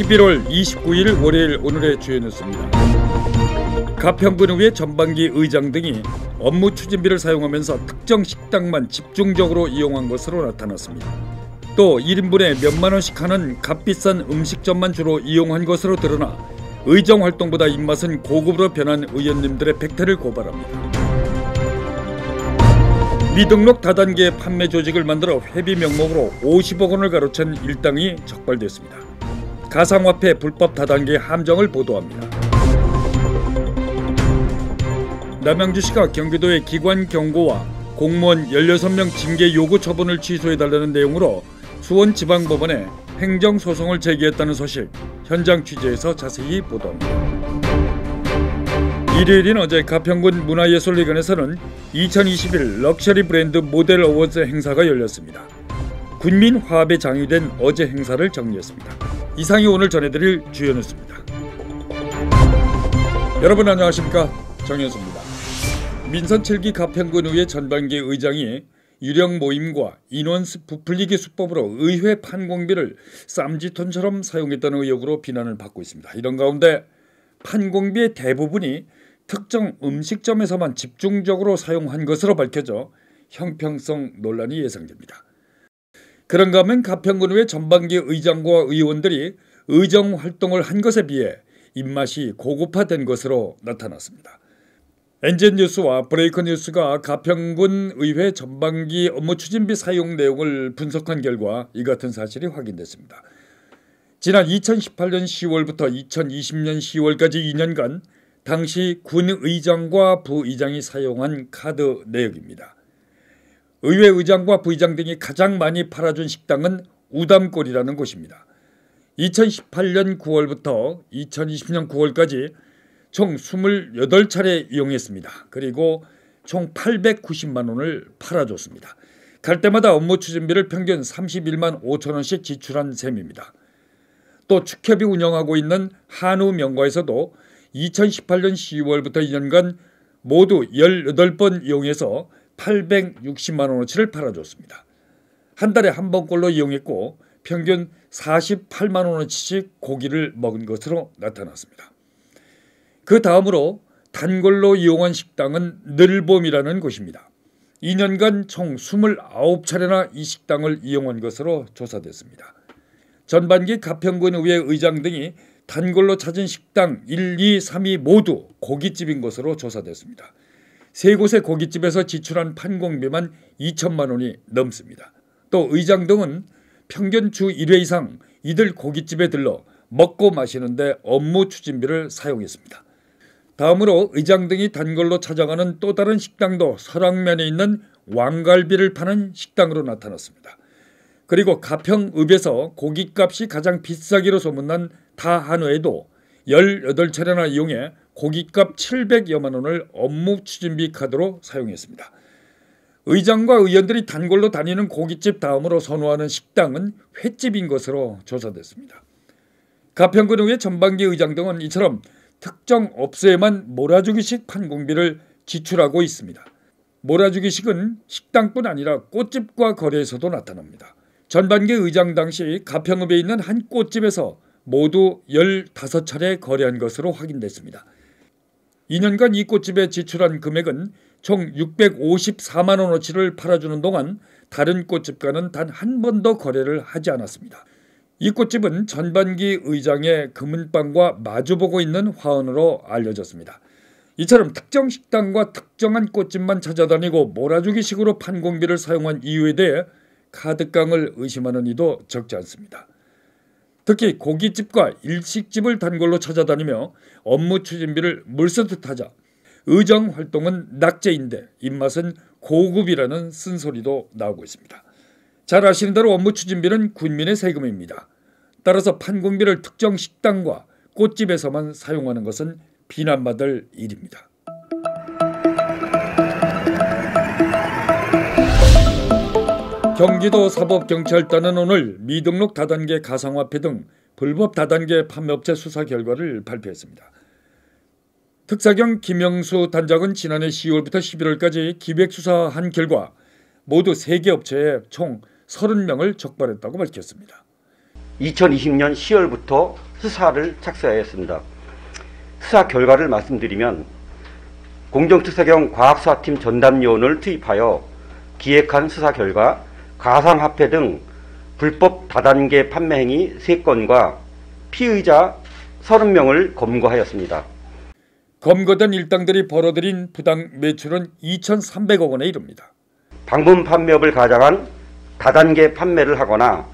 11월 29일 월요일 오늘의 주요 뉴스입니다. 가평군의회 전반기 의장 등이 업무 추진비를 사용하면서 특정 식당만 집중적으로 이용한 것으로 나타났습니다. 또 1인분에 몇만 원씩 하는 값비싼 음식점만 주로 이용한 것으로 드러나 의정 활동보다 입맛은 고급으로 변한 의원님들의 백태를 고발합니다. 미등록 다단계 판매 조직을 만들어 회비 명목으로 50억 원을 가로챈 일당이 적발됐습니다. 가상화폐 불법 다단계 함정을 보도합니다. 남양주시가 경기도의 기관 경고와 공무원 16명 징계 요구 처분을 취소해달라는 내용으로 수원지방법원에 행정소송을 제기했다는 소식, 현장 취재에서 자세히 보도합니다. 일요일인 어제 가평군 문화예술회관에서는 2021 럭셔리 브랜드 모델 어워즈 행사가 열렸습니다. 군민 화합에 장유된 어제 행사를 정리했습니다. 이상이 오늘 전해드릴 주요 뉴스입니다. 여러분 안녕하십니까, 정현수입니다. 민선 7기 가평군의회 전반기 의장이 유령 모임과 인원수 부풀리기 수법으로 의회 판공비를 쌈짓돈처럼 사용했다는 의혹으로 비난을 받고 있습니다. 이런 가운데 판공비의 대부분이 특정 음식점에서만 집중적으로 사용한 것으로 밝혀져 형평성 논란이 예상됩니다. 그런가 하면 가평군의회 전반기 의장과 의원들이 의정 활동을 한 것에 비해 입맛이 고급화된 것으로 나타났습니다. NZ뉴스와 브레이크뉴스가 가평군 의회 전반기 업무 추진비 사용 내용을 분석한 결과 이 같은 사실이 확인됐습니다. 지난 2018년 10월부터 2020년 10월까지 2년간 당시 군 의장과 부의장이 사용한 카드 내역입니다. 의회 의장과 부의장 등이 가장 많이 팔아준 식당은 우담골이라는 곳입니다. 2018년 9월부터 2020년 9월까지 총 28차례 이용했습니다. 그리고 총 890만 원을 팔아줬습니다. 갈 때마다 업무 추진비를 평균 31만 5천 원씩 지출한 셈입니다. 또 축협이 운영하고 있는 한우 명가에서도 2018년 10월부터 2년간 모두 18번 이용해서 860만 원어치를 팔아줬습니다. 한 달에 한 번꼴로 이용했고 평균 48만 원어치씩 고기를 먹은 것으로 나타났습니다. 그 다음으로 단골로 이용한 식당은 늘봄이라는 곳입니다. 2년간 총 29차례나 이 식당을 이용한 것으로 조사됐습니다. 전반기 가평군의회 의장 등이 단골로 찾은 식당 1, 2, 3위 모두 고깃집인 것으로 조사됐습니다. 세 곳의 고깃집에서 지출한 판공비만 2천만 원이 넘습니다. 또 의장 등은 평균 주 1회 이상 이들 고깃집에 들러 먹고 마시는데 업무 추진비를 사용했습니다. 다음으로 의장 등이 단골로 찾아가는 또 다른 식당도 설악면에 있는 왕갈비를 파는 식당으로 나타났습니다. 그리고 가평읍에서 고깃값이 가장 비싸기로 소문난 다한우에도 18차례나 이용해 고깃값 700여만 원을 업무 추진비 카드로 사용했습니다. 의장과 의원들이 단골로 다니는 고깃집 다음으로 선호하는 식당은 횟집인 것으로 조사됐습니다. 가평군의회 전반기 의장 등은 이처럼 특정 업소에만 몰아주기식 판공비를 지출하고 있습니다. 몰아주기식은 식당뿐 아니라 꽃집과 거래에서도 나타납니다. 전반기 의장 당시 가평읍에 있는 한 꽃집에서 모두 15차례 거래한 것으로 확인됐습니다. 2년간 이 꽃집에 지출한 금액은 총 654만 원어치를 팔아주는 동안 다른 꽃집과는 단 한 번도 거래를 하지 않았습니다. 이 꽃집은 전반기 의장의 금은방과 마주보고 있는 화원으로 알려졌습니다. 이처럼 특정 식당과 특정한 꽃집만 찾아다니고 몰아주기식으로 판공비를 사용한 이유에 대해 카드깡을 의심하는 이도 적지 않습니다. 특히 고깃집과 일식집을 단골로 찾아다니며 업무 추진비를 물쓰듯 하자 의정 활동은 낙제인데 입맛은 고급이라는 쓴소리도 나오고 있습니다. 잘 아시는 대로 업무 추진비는 군민의 세금입니다. 따라서 판공비를 특정 식당과 꽃집에서만 사용하는 것은 비난받을 일입니다. 경기도 사법경찰단은 오늘 미등록 다단계 가상화폐 등 불법 다단계 판매업체 수사 결과를 발표했습니다. 특사경 김영수 단장은 지난해 10월부터 11월까지 기획수사한 결과 모두 3개 업체에 총 30명을 적발했다고 밝혔습니다. 2020년 10월부터 수사를 착수하였습니다. 수사 결과를 말씀드리면 공정특사경 과학수사팀 전담요원을 투입하여 기획한 수사 결과 가상화폐 등 불법 다단계 판매 행위 3건과 피의자 30명을 검거하였습니다. 검거된 일당들이 벌어들인 부당 매출은 2,300억 원에 이릅니다. 방문 판매업을 가장한 다단계 판매를 하거나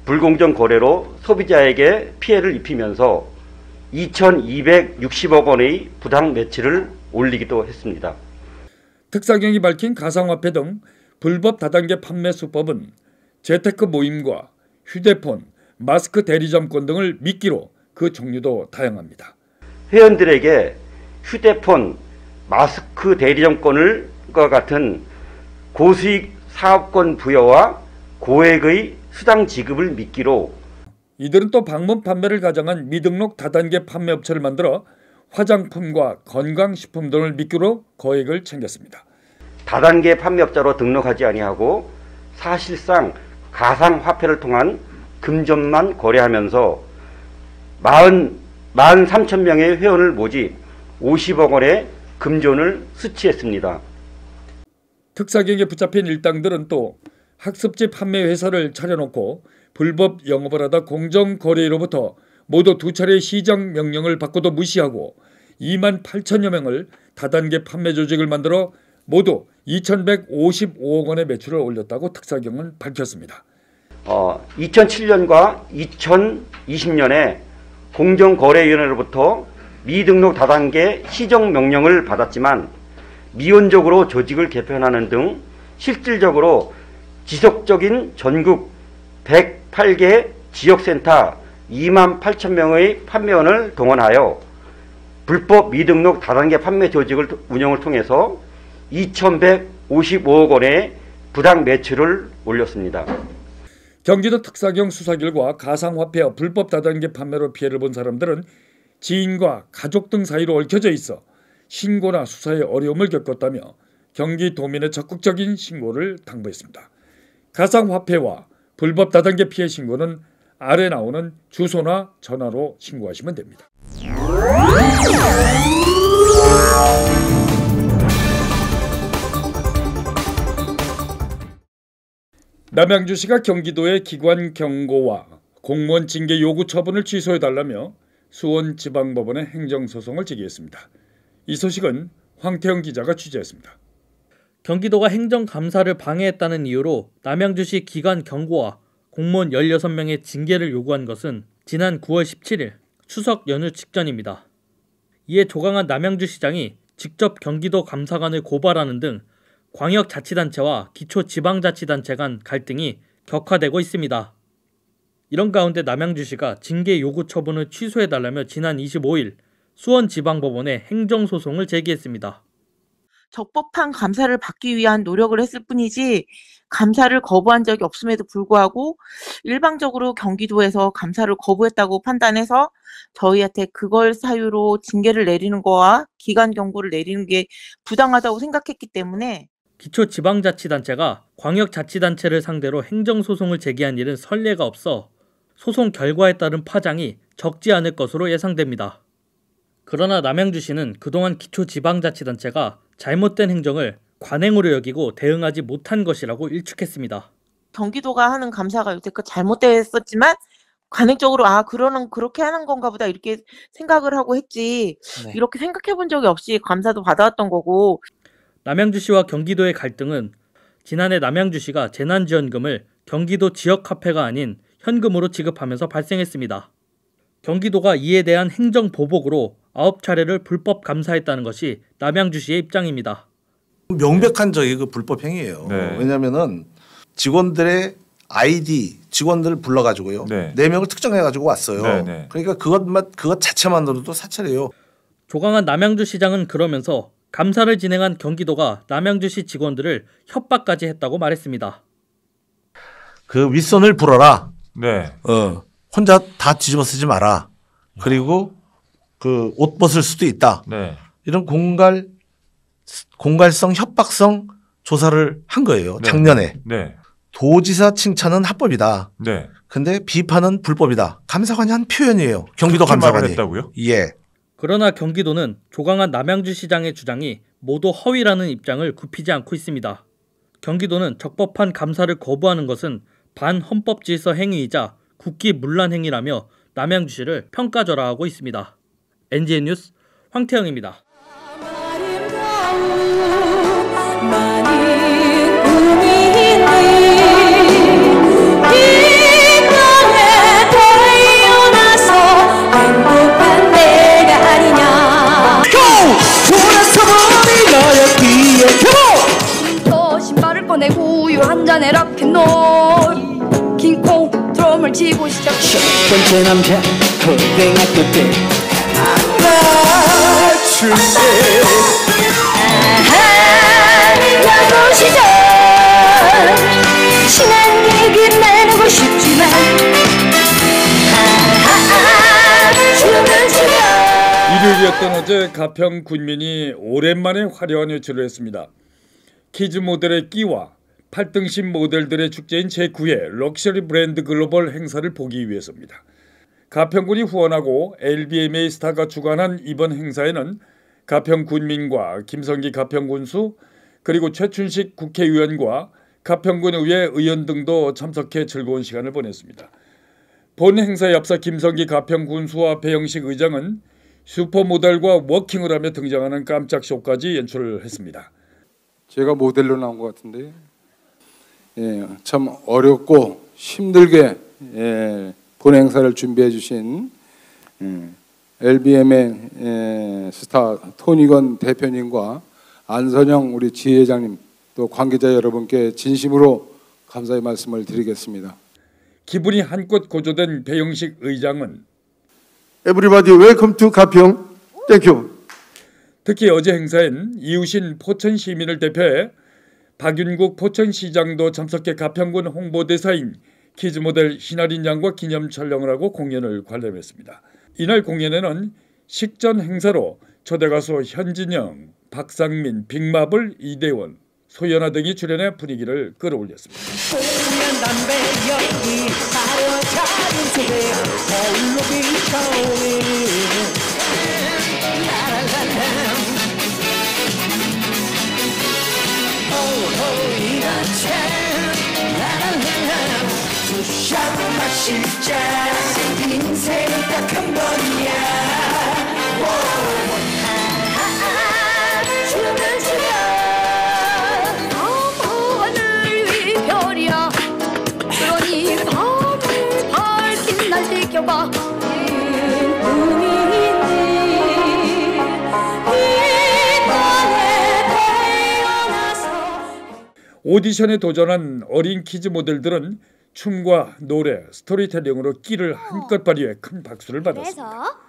불공정 거래로 소비자에게 피해를 입히면서 2,260억 원의 부당 매출을 올리기도 했습니다. 특사경이 밝힌 가상화폐 등 불법 다단계 판매 수법은 재테크 모임과 휴대폰, 마스크 대리점권 등을 미끼로 그 종류도 다양합니다. 회원들에게 휴대폰, 마스크 대리점권과 같은 고수익 사업권 부여와 고액의 수당 지급을 미끼로 이들은 또 방문 판매를 가장한 미등록 다단계 판매업체를 만들어 화장품과 건강식품 등을 미끼로 거액을 챙겼습니다. 다단계 판매업자로 등록하지 아니하고 사실상 가상화폐를 통한 금전만 거래하면서 43,000명의 회원을 모집 50억 원의 금전을 수취했습니다. 특사경에 붙잡힌 일당들은 또 학습지 판매 회사를 차려놓고 불법 영업을 하다 공정거래위로부터 모두 2차례 시정 명령을 받고도 무시하고 28,000여 명을 다단계 판매 조직을 만들어 모두 2,155억 원의 매출을 올렸다고 특사경은 밝혔습니다. 2007년과 2020년에 공정거래위원회로부터 미등록 다단계 시정 명령을 받았지만 미온적으로 조직을 개편하는 등 실질적으로 지속적인 전국 108개 지역센터 28,000명의 판매원을 동원하여 불법 미등록 다단계 판매 조직을 운영을 통해서 2,155억 원의 부당 매출을 올렸습니다. 경기도 특사경 수사 결과 가상화폐와 불법 다단계 판매로 피해를 본 사람들은 지인과 가족 등 사이로 얽혀져 있어 신고나 수사에 어려움을 겪었다며 경기도민의 적극적인 신고를 당부했습니다. 가상화폐와 불법 다단계 피해 신고는 아래 나오는 주소나 전화로 신고하시면 됩니다. 남양주시가 경기도의 기관 경고와 공무원 징계 요구 처분을 취소해달라며 수원지방법원에 행정소송을 제기했습니다. 이 소식은 황태영 기자가 취재했습니다. 경기도가 행정감사를 방해했다는 이유로 남양주시 기관 경고와 공무원 16명의 징계를 요구한 것은 지난 9월 17일 추석 연휴 직전입니다. 이에 조강한 남양주시장이 직접 경기도 감사관을 고발하는 등 광역자치단체와 기초지방자치단체 간 갈등이 격화되고 있습니다. 이런 가운데 남양주시가 징계 요구 처분을 취소해달라며 지난 25일 수원지방법원에 행정소송을 제기했습니다. 적법한 감사를 받기 위한 노력을 했을 뿐이지 감사를 거부한 적이 없음에도 불구하고 일방적으로 경기도에서 감사를 거부했다고 판단해서 저희한테 그걸 사유로 징계를 내리는 거와 기간 경고를 내리는 게 부당하다고 생각했기 때문에 기초지방자치단체가 광역자치단체를 상대로 행정소송을 제기한 일은 선례가 없어 소송 결과에 따른 파장이 적지 않을 것으로 예상됩니다. 그러나 남양주시는 그동안 기초지방자치단체가 잘못된 행정을 관행으로 여기고 대응하지 못한 것이라고 일축했습니다. 경기도가 하는 감사가 여태껏 잘못됐었지만 관행적으로 그렇게 하는 건가 보다 이렇게 생각을 하고 했지 이렇게 생각해 본 적이 없이 감사도 받아왔던 거고. 남양주시와 경기도의 갈등은 지난해 남양주시가 재난지원금을 경기도 지역화폐가 아닌 현금으로 지급하면서 발생했습니다. 경기도가 이에 대한 행정보복으로 9차례를 불법 감사했다는 것이 남양주시의 입장입니다. 명백한 그 불법 행위예요. 네. 왜냐하면은 직원들의 아이디 직원들을 불러가지고요. 네. 4명을 특정해가지고 왔어요. 네, 네. 그러니까 그것 자체만으로도 사찰이에요. 조강한 남양주시장은 그러면서 감사를 진행한 경기도가 남양주시 직원들을 협박까지 했다고 말했습니다. 그 윗선을 불어라. 네. 혼자 다 뒤집어 쓰지 마라. 그리고 그 옷 벗을 수도 있다. 네. 이런 공갈성 협박성 조사를 한 거예요. 네. 작년에. 네. 도지사 칭찬은 합법이다. 네. 근데 비판은 불법이다. 감사관이 한 표현이에요. 경기도 그렇게 말을 감사관이. 했다고요? 예. 그러나 경기도는 조강한 남양주시장의 주장이 모두 허위라는 입장을 굽히지 않고 있습니다. 경기도는 적법한 감사를 거부하는 것은 반헌법질서 행위이자 국기문란 행위라며 남양주시를 평가절하하고 있습니다. NGN 뉴스 황태영입니다. 신발을 꺼내고 우유 한 잔에 락앤롤 킹콩 드럼을 치고 시작 첫 번째 남자 고등학교 때 안아줄게 야구 시절 지난 얘기 나누고 싶지만 춤을 추며 일요일이었던 어제 가평 군민이 오랜만에 화려한 외출을 했습니다. 키즈 모델의 끼와 8등신 모델들의 축제인 제9회 럭셔리 브랜드 글로벌 행사를 보기 위해서입니다. 가평군이 후원하고 LBMA 스타가 주관한 이번 행사에는 가평 군민과 김성기 가평군수 그리고 최춘식 국회의원과 가평군의회 의원 등도 참석해 즐거운 시간을 보냈습니다. 본 행사에 앞서 김성기 가평군수와 배영식 의장은 슈퍼모델과 워킹을 하며 등장하는 깜짝 쇼까지 연출을 했습니다. 제가 모델로 나온 것 같은데 참 어렵고 힘들게 본 행사를 준비해 주신 LBM의 스타 토니건 대표님과 안선영 우리 지회장님 또 관계자 여러분께 진심으로 감사의 말씀을 드리겠습니다. 기분이 한껏 고조된 배영식 의장은 Everybody welcome to 가평. Thank you. 특히 어제 행사엔 이웃인 포천 시민을 대표해 박윤국 포천시장도 참석해 가평군 홍보대사인 키즈모델 신아린 양과 기념 촬영을 하고 공연을 관람했습니다. 이날 공연에는 식전 행사로 초대가수 현진영, 박상민, 빅마블, 이대원, 소연아 등이 출연해 분위기를 끌어올렸습니다. 인생은 딱 한 번이야 춤을 추며 밤하늘 위 별이야 그러니 밤을 밝힌 날 지켜봐 꿈이 있니 이 땅에 태어나서 오디션에 도전한 어린 키즈 모델들은 춤과 노래, 스토리텔링으로 끼를 한껏 발휘해 큰 박수를 받았습니다.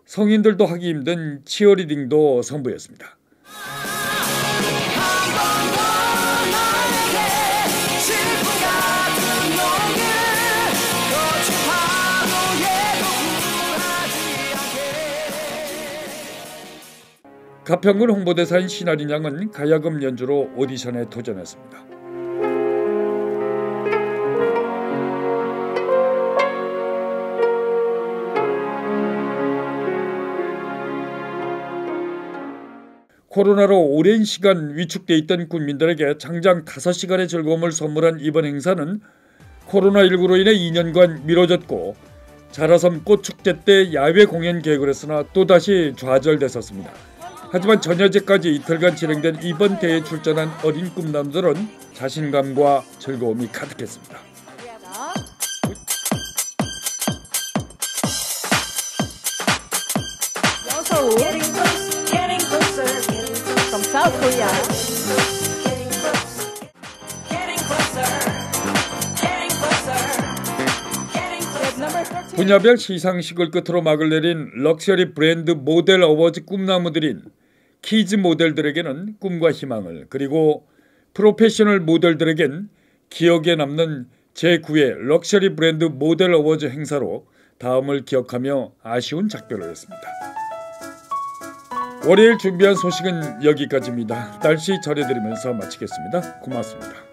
성인들도 하기 힘든 치어리딩도 선보였습니다. 가평군 홍보대사인 신아린 양은 가야금 연주로 오디션에 도전했습니다. 코로나로 오랜 시간 위축돼 있던 군민들에게 장장 5시간의 즐거움을 선물한 이번 행사는 코로나19로 인해 2년간 미뤄졌고 자라섬 꽃축제 때 야외 공연 계획을 했으나 또다시 좌절됐었습니다. 하지만 전야제까지 이틀간 진행된 이번 대회에 출전한 어린 꿈남들은 자신감과 즐거움이 가득했습니다. South Korea. 분야별 시상식을 끝으로 막을 내린 럭셔리 브랜드 모델 어워즈 꿈나무들인 키즈 모델들에게는 꿈과 희망을 그리고 프로페셔널 모델들에겐 기억에 남는 제9회 럭셔리 브랜드 모델 어워즈 행사로 다음을 기억하며 아쉬운 작별을 했습니다. 월요일 준비한 소식은 여기까지입니다. 날씨 전해드리면서 마치겠습니다. 고맙습니다.